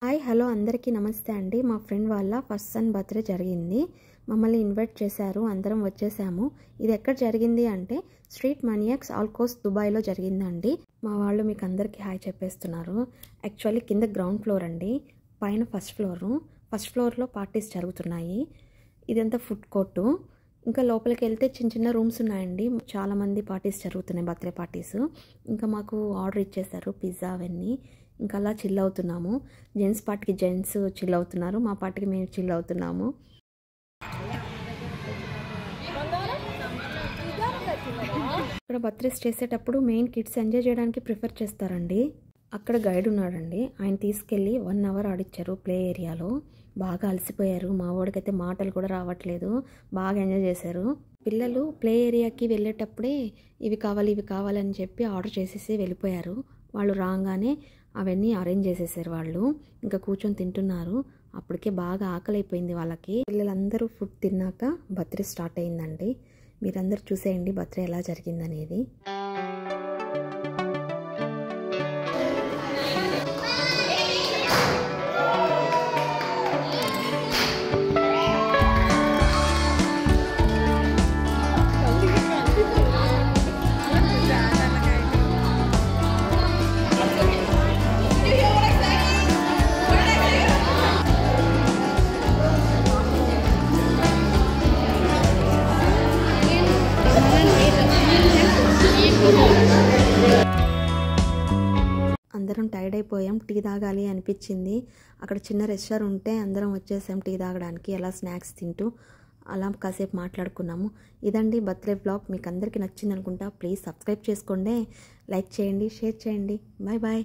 Hi hello అందరికీ నమస్తే అండి. మా ఫ్రెండ్ వాళ్ళ ఫస్ట్ సన్ బర్త్డే జరిగింది. మమ్మల్ని ఇన్వైట్ చేశారు. అందరం వచ్చేసాము. ఇది ఎక్కడ జరిగింది అంటే స్ట్రీట్ మనియాక్స్ ఆల్కోస్ దుబాయ్లో జరిగిందండి. మా వాళ్ళు మీకు అందరికీ హాయ్ చెప్పేస్తున్నారు. యాక్చువల్లీ కింద గ్రౌండ్ ఫ్లోర్ అండి, పైన ఫస్ట్ ఫ్లోర్లో పార్టీస్ జరుగుతున్నాయి. ఇదంతా ఫుడ్ కోర్టు. ఇంకా లోపలికి వెళ్తే చిన్న చిన్న రూమ్స్ ఉన్నాయండి. చాలామంది పార్టీస్ జరుగుతున్నాయి, బర్త్డే పార్టీస్. ఇంకా మాకు ఆర్డర్ ఇచ్చేసారు పిజ్జా అవన్నీ. ఇంకా అలా చిల్ అవుతున్నాము. జెంట్స్ పార్టీకి జెంట్స్ చిల్ అవుతున్నారు, మా పార్టీకి మేము చిల్ అవుతున్నాము. ఇక్కడ బర్త్డేస్ చేసేటప్పుడు మెయిన్ కిడ్స్ ఎంజాయ్ చేయడానికి ప్రిఫర్ చేస్తారండి. అక్కడ గైడ్ ఉన్నాడండి, ఆయన తీసుకెళ్ళి 1 అవర్ ఆడిచ్చారు ప్లే ఏరియాలో. బాగా అలసిపోయారు. మా వాడికైతే మాటలు కూడా రావట్లేదు. బాగా ఎంజాయ్ చేశారు. పిల్లలు ప్లే ఏరియాకి వెళ్ళేటప్పుడే ఇవి కావాలని చెప్పి ఆర్డర్ చేసేసి వెళ్ళిపోయారు. వాళ్ళు రాగానే అవన్నీ అరేంజ్ చేసేసారు వాళ్ళు. ఇంకా కూర్చొని తింటున్నారు. అప్పటికే బాగా ఆకలి అయిపోయింది వాళ్ళకి. పిల్లలందరూ ఫుడ్ తిన్నాక బర్త్డే స్టార్ట్ అయిందండి. మీరందరూ చూసేయండి బర్త్డే ఎలా జరిగిందనేది. అందరం టైర్డ్ అయిపోయాం. టీ తాగాలి అనిపించింది. అక్కడ చిన్న రెస్టారెంట్ ఉంటే అందరం వచ్చేసాం టీ తాగడానికి. అలా స్నాక్స్ తింటూ అలా కాసేపు మాట్లాడుకున్నాము. ఇదండి బర్త్డే బ్లాగ్. మీకు అందరికీ నచ్చింది అనుకుంటా. ప్లీజ్ సబ్స్క్రైబ్ చేసుకోండి, లైక్ చేయండి, షేర్ చేయండి. Bye bye.